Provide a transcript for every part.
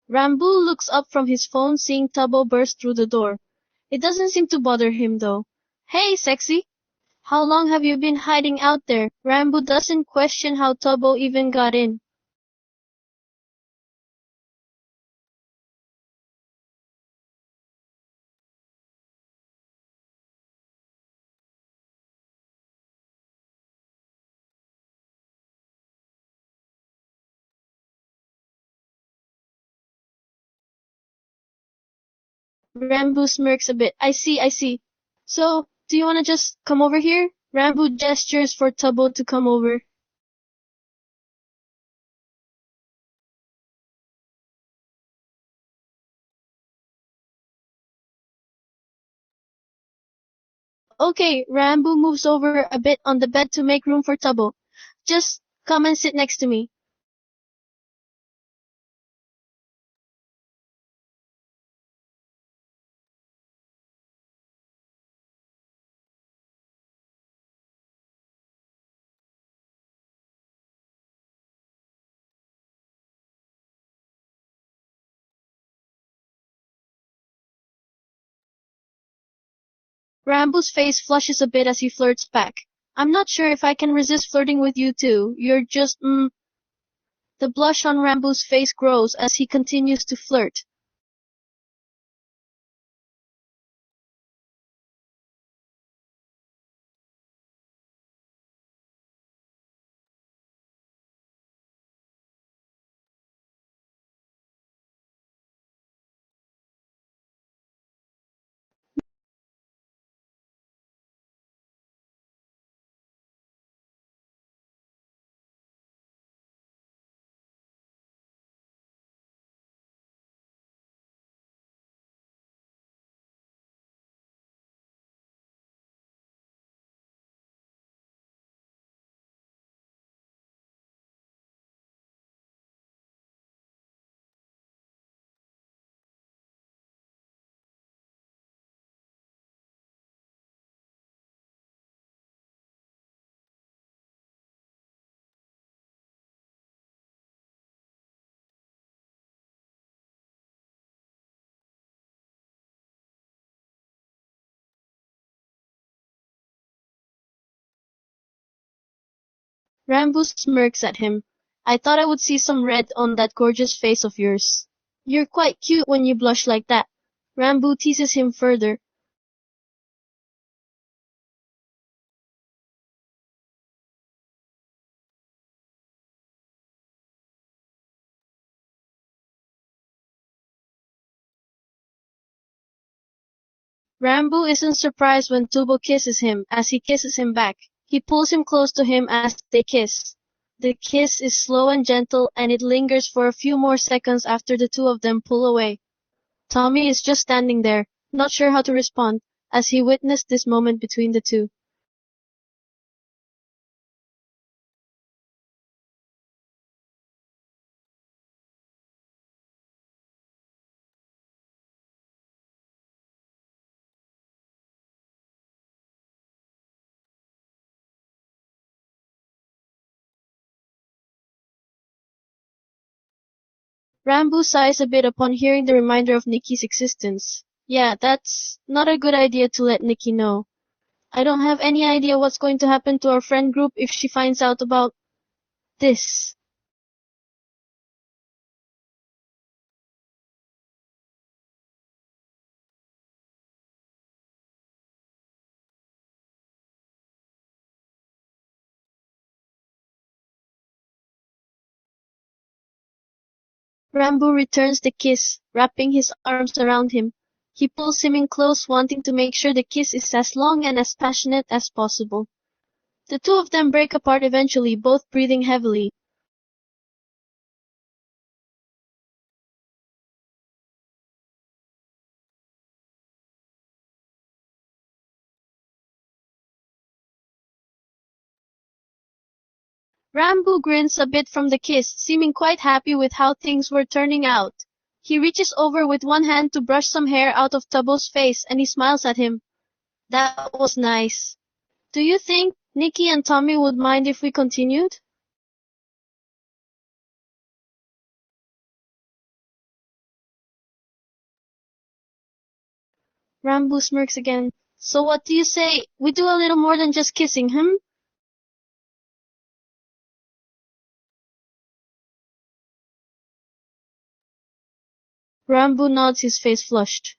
Rambo looks up from his phone seeing Tubbo burst through the door. It doesn't seem to bother him though. Hey, sexy! How long have you been hiding out there? Rambo doesn't question how Tubbo even got in. Rambo smirks a bit. I see. So, do you wanna just come over here? Rambo gestures for Tubbo to come over. Okay, Rambo moves over a bit on the bed to make room for Tubbo. Just come and sit next to me. Rambo's face flushes a bit as he flirts back. I'm not sure if I can resist flirting with you too. You're just, The blush on Rambo's face grows as he continues to flirt. Rambo smirks at him. I thought I would see some red on that gorgeous face of yours. You're quite cute when you blush like that. Rambo teases him further. Rambo isn't surprised when Tubo kisses him as he kisses him back. He pulls him close to him as they kiss. The kiss is slow and gentle and it lingers for a few more seconds after the two of them pull away. Tommy is just standing there, not sure how to respond, as he witnessed this moment between the two. Rambo sighs a bit upon hearing the reminder of Nikki's existence. Yeah, that's not a good idea to let Nikki know. I don't have any idea what's going to happen to our friend group if she finds out about this. Rambo returns the kiss, wrapping his arms around him. He pulls him in close, wanting to make sure the kiss is as long and as passionate as possible. The two of them break apart eventually, both breathing heavily. Rambo grins a bit from the kiss, seeming quite happy with how things were turning out. He reaches over with one hand to brush some hair out of Tubbo's face and he smiles at him. That was nice. Do you think Nikki and Tommy would mind if we continued? Rambo smirks again. So what do you say? We do a little more than just kissing, hmm? Rambo nods, his face flushed.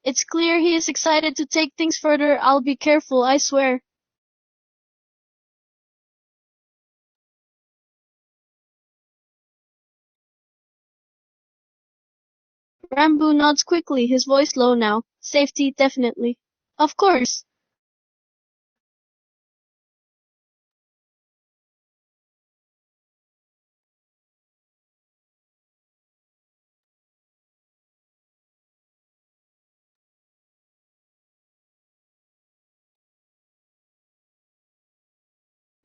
It's clear he is excited to take things further. I'll be careful, I swear. Rambo nods quickly, his voice low now. Safety, definitely. Of course.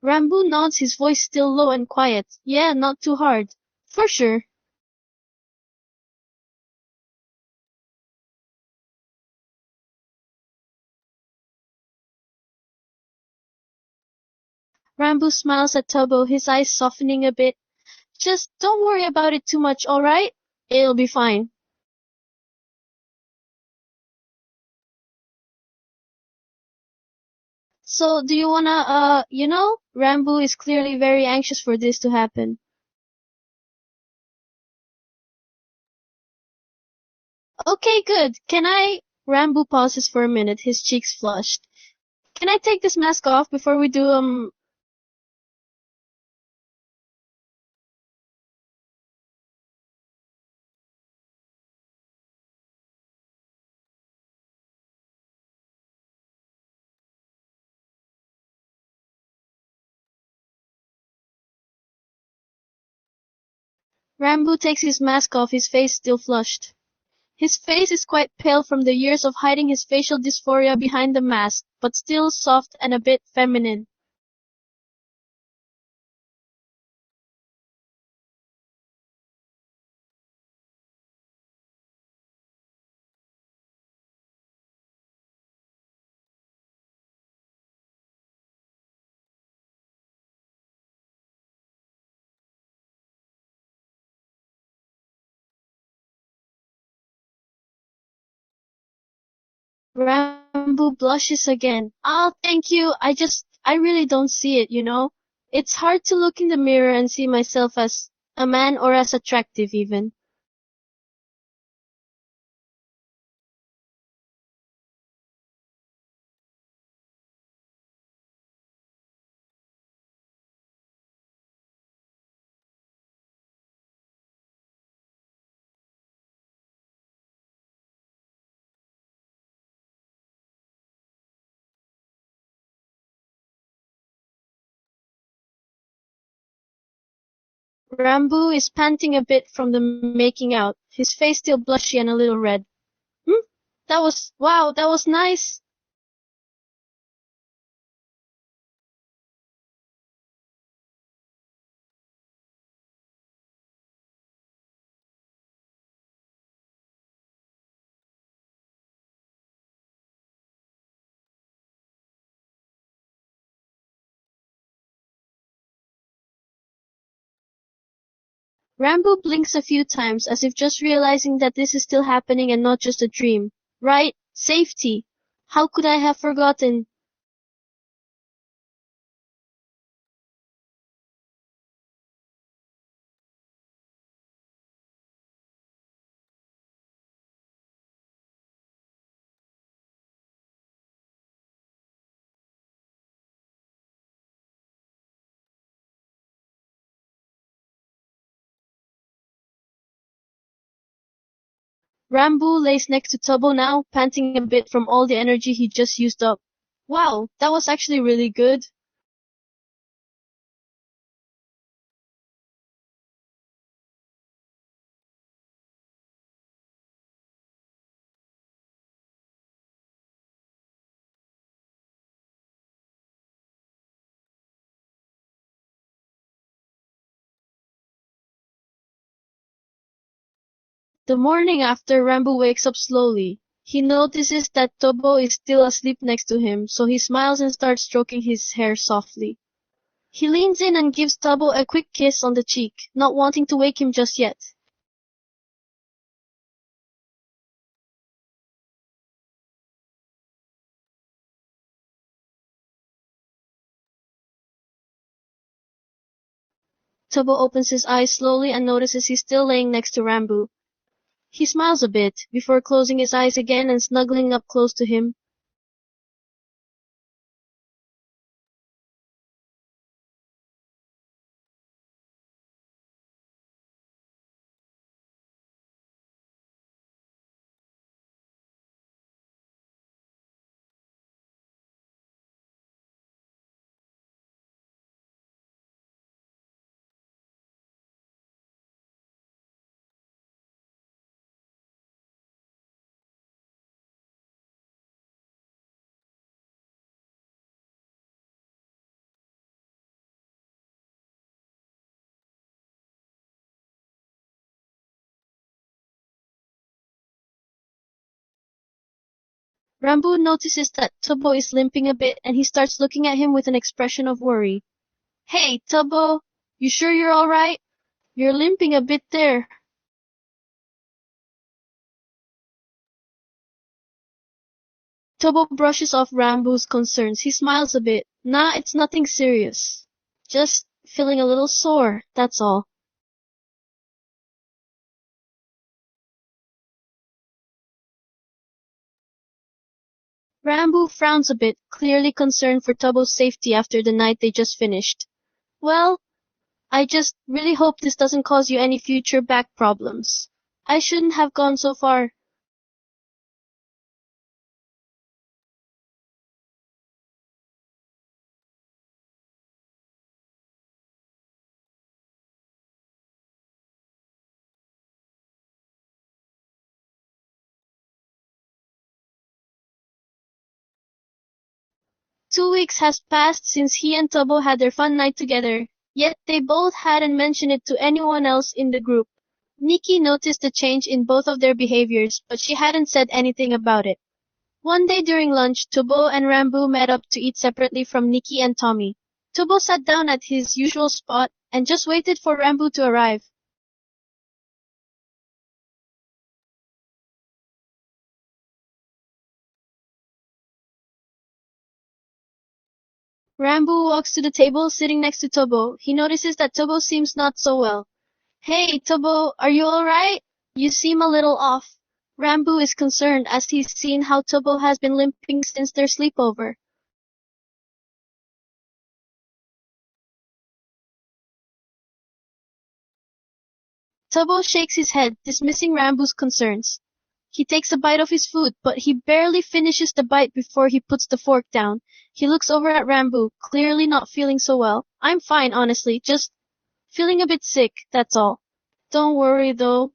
Rambo nods, his voice still low and quiet. Yeah, not too hard. For sure. Rambo smiles at Tubbo, his eyes softening a bit. Just don't worry about it too much, alright? It'll be fine. So, do you wanna, Rambo is clearly very anxious for this to happen. Okay, good. Can I? Rambo pauses for a minute, his cheeks flushed. Can I take this mask off before we do, Rambo takes his mask off, his face still flushed. His face is quite pale from the years of hiding his facial dysphoria behind the mask, but still soft and a bit feminine. Rambo blushes again. Oh, thank you. I really don't see it. It's hard to look in the mirror and see myself as a man or as attractive even. Rambo is panting a bit from the making out, his face still blushy and a little red. Hmm? Wow, that was nice. Rambo blinks a few times as if just realizing that this is still happening and not just a dream. Right? Safety. How could I have forgotten? Rambo lays next to Tubbo now, panting a bit from all the energy he just used up. Wow, that was actually really good. The morning after, Rambo wakes up slowly. He notices that Tubbo is still asleep next to him, so he smiles and starts stroking his hair softly. He leans in and gives Tubbo a quick kiss on the cheek, not wanting to wake him just yet. Tobo opens his eyes slowly and notices he's still laying next to Rambo. He smiles a bit, before closing his eyes again and snuggling up close to him. Rambo notices that Tobo is limping a bit and he starts looking at him with an expression of worry. Hey, Tobo, you sure you're alright? You're limping a bit there. Tobo brushes off Rambo's concerns. He smiles a bit. Nah, it's nothing serious. Just feeling a little sore, that's all. Rambo frowns a bit, clearly concerned for Tobo's safety after the night they just finished. Well, I just really hope this doesn't cause you any future back problems. I shouldn't have gone so far. Two weeks has passed since he and Tobo had their fun night together, yet they both hadn't mentioned it to anyone else in the group. Nikki noticed the change in both of their behaviors, but she hadn't said anything about it. One day during lunch, Tobo and Rambo met up to eat separately from Nikki and Tommy. Tobo sat down at his usual spot and just waited for Rambo to arrive. Rambo walks to the table sitting next to Tobo. He notices that Tobo seems not so well. Hey, Tobo, are you alright? You seem a little off. Rambo is concerned as he's seen how Tobo has been limping since their sleepover. Tobo shakes his head, dismissing Rambo's concerns. He takes a bite of his food, but he barely finishes the bite before he puts the fork down. He looks over at Rambo, clearly not feeling so well. I'm fine, honestly, just feeling a bit sick, that's all. Don't worry though.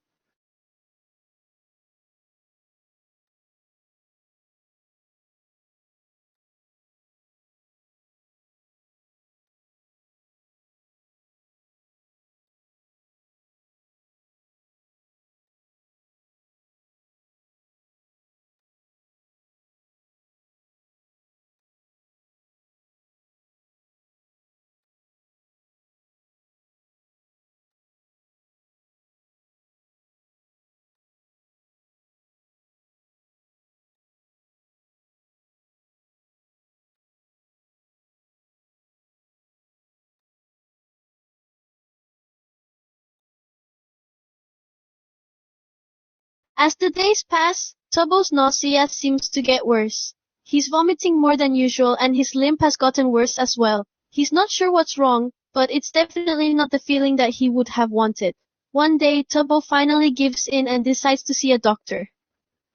As the days pass, Tobo's nausea seems to get worse. He's vomiting more than usual and his limp has gotten worse as well. He's not sure what's wrong, but it's definitely not the feeling that he would have wanted. One day, Tobo finally gives in and decides to see a doctor.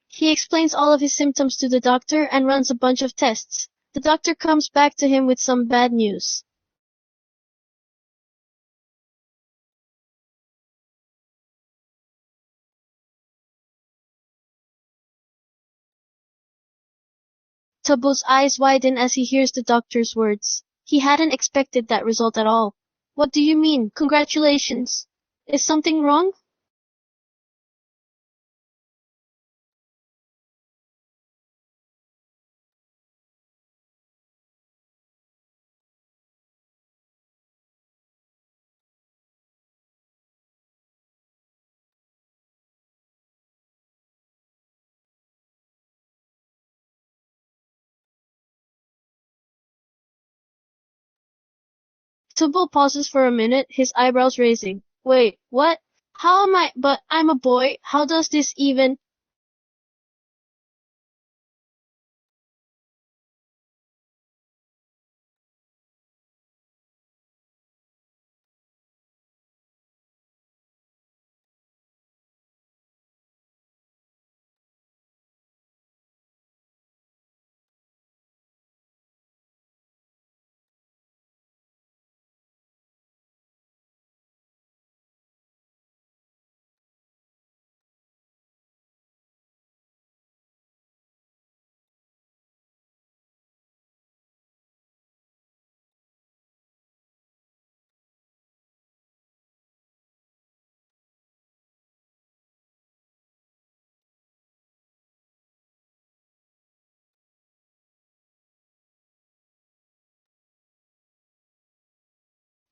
He explains all of his symptoms to the doctor and runs a bunch of tests. The doctor comes back to him with some bad news. Tobo's eyes widen as he hears the doctor's words. He hadn't expected that result at all. What do you mean, congratulations? Is something wrong? Tubal pauses for a minute, his eyebrows raising. Wait, what? How am I? But I'm a boy. How does this even?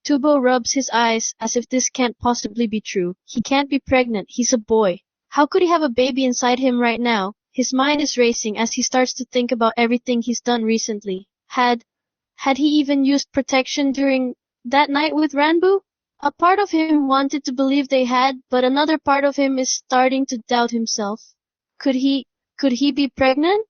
Tubal rubs his eyes as if this can't possibly be true. He can't be pregnant. He's a boy. How could he have a baby inside him right now? His mind is racing as he starts to think about everything he's done recently. Had he even used protection during that night with Ranbu? A part of him wanted to believe they had, but another part of him is starting to doubt himself. Could he, could he be pregnant?